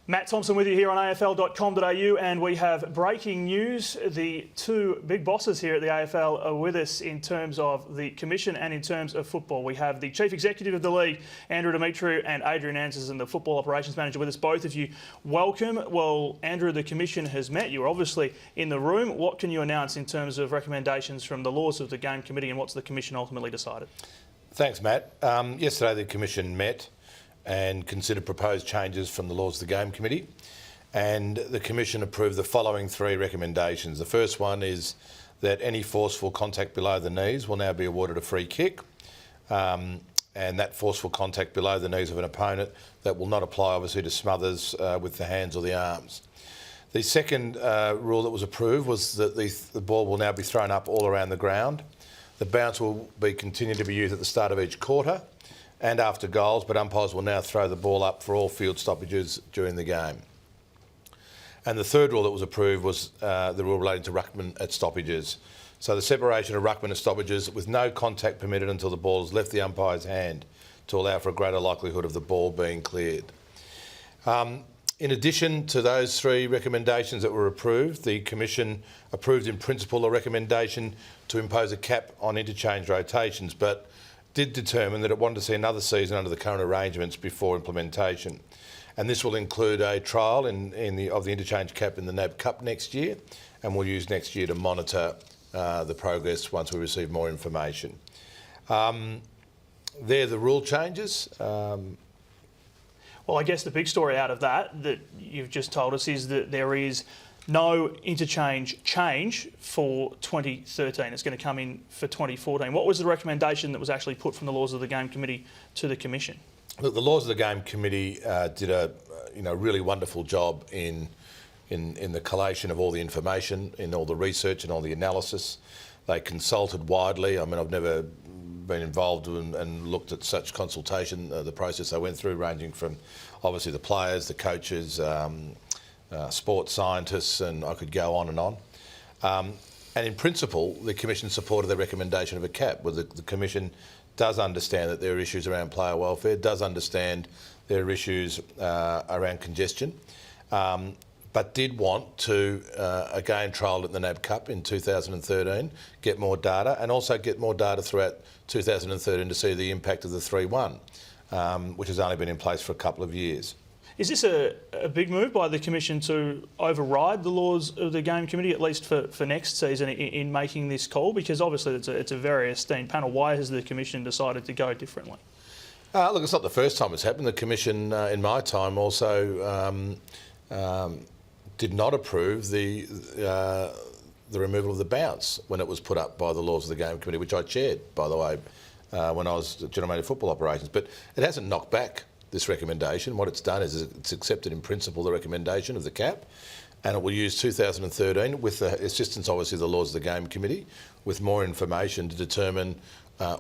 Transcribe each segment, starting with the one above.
Matt Thompson with you here on afl.com.au, and we have breaking news. The two big bosses here at the AFL are with us in terms of the Commission and in terms of football. We have the Chief Executive of the League, Andrew Demetriou, and Adrian Anderson, the Football Operations Manager, with us. Both of you, welcome. Well, Andrew, the Commission has met. You were obviously in the room. What can you announce in terms of recommendations from the Laws of the Game Committee, and what's the Commission ultimately decided? Thanks, Matt. Yesterday the Commission met and considered proposed changes from the Laws of the Game Committee, and the Commission approved the following three recommendations. The first one is that any forceful contact below the knees will now be awarded a free kick, and that forceful contact below the knees of an opponent, that will not apply obviously to smothers with the hands or the arms. The second rule that was approved was that the ball will now be thrown up all around the ground. The bounce will continue to be used at the start of each quarter and after goals, but umpires will now throw the ball up for all field stoppages during the game. And the third rule that was approved was the rule relating to ruckman at stoppages. So the separation of ruckman at stoppages with no contact permitted until the ball has left the umpire's hand, to allow for a greater likelihood of the ball being cleared. In addition to those three recommendations that were approved, the Commission approved in principle a recommendation to impose a cap on interchange rotations, but did determine that it wanted to see another season under the current arrangements before implementation. And this will include a trial of the interchange cap in the NAB Cup next year, and we'll use next year to monitor the progress once we receive more information. They're the rule changes. Well, I guess the big story out of that you've just told us is that there is no interchange change for 2013. It's going to come in for 2014. What was the recommendation that was actually put from the Laws of the Game Committee to the Commission? Look, the Laws of the Game Committee did a really wonderful job in the collation of all the information, in all the research and all the analysis. They consulted widely. I mean, I've never been involved and looked at such consultation, the process they went through, ranging from obviously the players, the coaches, sports scientists, and I could go on and on. And in principle, the Commission supported the recommendation of a cap. Well, the Commission does understand that there are issues around player welfare, does understand there are issues around congestion, but did want to, again, trial at the NAB Cup in 2013, get more data, and also get more data throughout 2013 to see the impact of the 3-1, which has only been in place for a couple of years. Is this a big move by the Commission to override the Laws of the Game Committee, at least for next season, in making this call? Because obviously it's a very esteemed panel. Why has the Commission decided to go differently? Look, it's not the first time it's happened. The Commission, in my time, also did not approve the removal of the bounce when it was put up by the Laws of the Game Committee, which I chaired, by the way, when I was General Manager of Football Operations. But it hasn't knocked back this recommendation. What it's done is it's accepted in principle the recommendation of the cap, and it will use 2013 with the assistance, obviously, of the Laws of the Game Committee, with more information to determine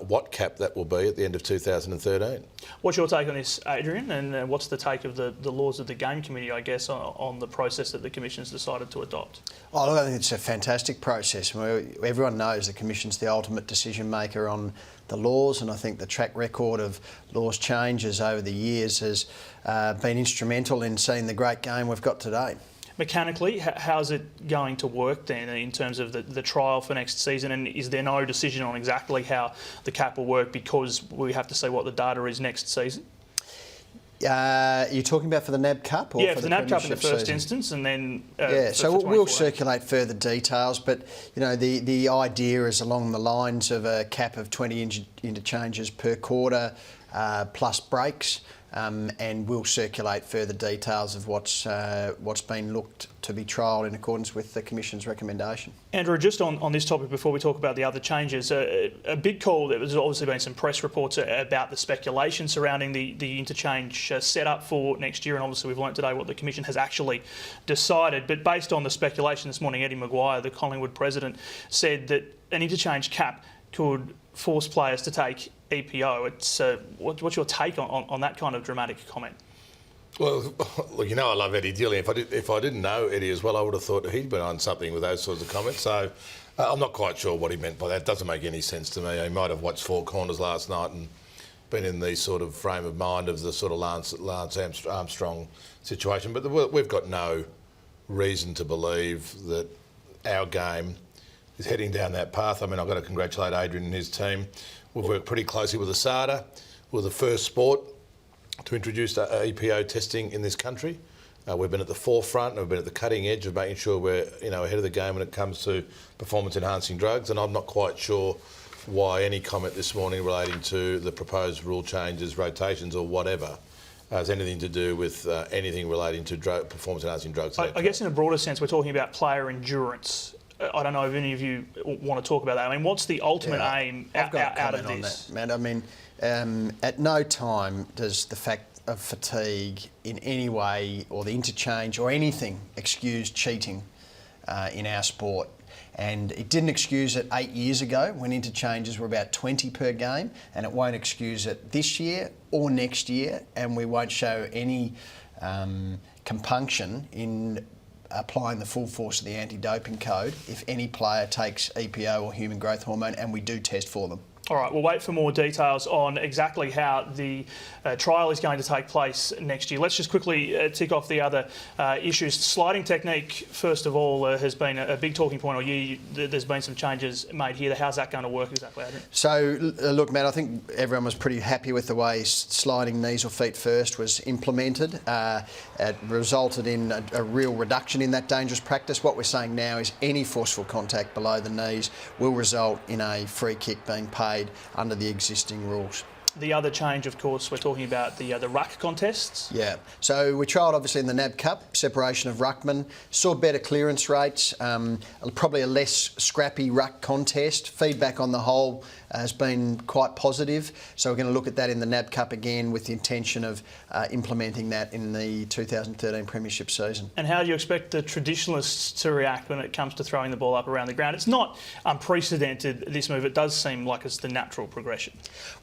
what cap that will be at the end of 2013. What's your take on this, Adrian, and what's the take of the Laws of the Game Committee, I guess, on the process that the Commission's decided to adopt? Oh, look, I think it's a fantastic process. Everyone knows the Commission's the ultimate decision maker on the laws, and I think the track record of laws changes over the years has been instrumental in seeing the great game we've got today. Mechanically, how's it going to work then in terms of the trial for next season, and is there no decision on exactly how the cap will work because we have to see what the data is next season? You're talking about for the NAB Cup? Or yeah, for the NAB Cup in the first season? Instance, and then... so we'll circulate further details, but the idea is along the lines of a cap of 20 interchanges per quarter plus breaks, and we'll circulate further details of what's been looked to be trialled in accordance with the Commission's recommendation. Andrew, just on this topic before we talk about the other changes, a big call, there's obviously been some press reports about the speculation surrounding the interchange setup for next year, and obviously we've learnt today what the Commission has actually decided. But based on the speculation this morning, Eddie Maguire, the Collingwood president, said that an interchange cap could force players to take EPO. What's your take on that kind of dramatic comment? Well, look, I love Eddie dearly. If I didn't know Eddie as well, I would have thought he'd been on something with those sorts of comments. So I'm not quite sure what he meant by that. It doesn't make any sense to me. He might have watched Four Corners last night and been in the sort of frame of mind of the sort of Lance Armstrong situation. But we've got no reason to believe that our game is heading down that path. I mean, I've got to congratulate Adrian and his team. We've worked pretty closely with ASADA. We're the first sport to introduce EPO testing in this country. We've been at the forefront and we've been at the cutting edge of making sure we're ahead of the game when it comes to performance-enhancing drugs. And I'm not quite sure why any comment this morning relating to the proposed rule changes, rotations or whatever has anything to do with anything relating to performance-enhancing drugs. I guess in a broader sense, we're talking about player endurance. I don't know if any of you want to talk about that. I mean, what's the ultimate aim out of this? On that, Matt. I mean, at no time does the fact of fatigue in any way, or the interchange or anything, excuse cheating in our sport. And it didn't excuse it 8 years ago when interchanges were about 20 per game, and it won't excuse it this year or next year, and we won't show any compunction in applying the full force of the anti-doping code if any player takes EPO or human growth hormone, and we do test for them. All right, we'll wait for more details on exactly how the trial is going to take place next year. Let's just quickly tick off the other issues. Sliding technique, first of all, has been a big talking point all year. There's been some changes made here. How's that going to work exactly, Adrian? So, look, Matt, I think everyone was pretty happy with the way sliding knees or feet first was implemented. It resulted in a real reduction in that dangerous practice. What we're saying now is any forceful contact below the knees will result in a free kick being paid under the existing rules. The other change, of course, we're talking about the ruck contests. Yeah, so we trialled obviously in the NAB Cup, separation of ruckmen, saw better clearance rates, probably a less scrappy ruck contest. Feedback on the whole has been quite positive, so we're going to look at that in the NAB Cup again with the intention of implementing that in the 2013 Premiership season. And how do you expect the traditionalists to react when it comes to throwing the ball up around the ground? It's not unprecedented, this move. It does seem like it's the natural progression.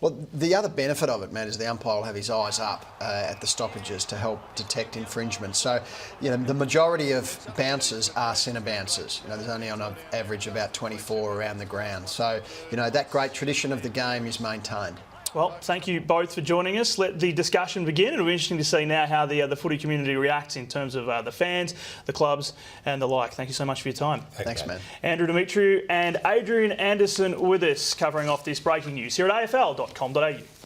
Well, the other benefit of it, Matt, is the umpire will have his eyes up at the stoppages to help detect infringement. So, the majority of bouncers are centre bouncers. There's only on average about 24 around the ground. So, that great tradition of the game is maintained. Well, thank you both for joining us. Let the discussion begin. It'll be interesting to see now how the footy community reacts in terms of the fans, the clubs and the like. Thank you so much for your time. Thanks, man. Andrew Demetriou and Adrian Anderson with us, covering off this breaking news here at afl.com.au.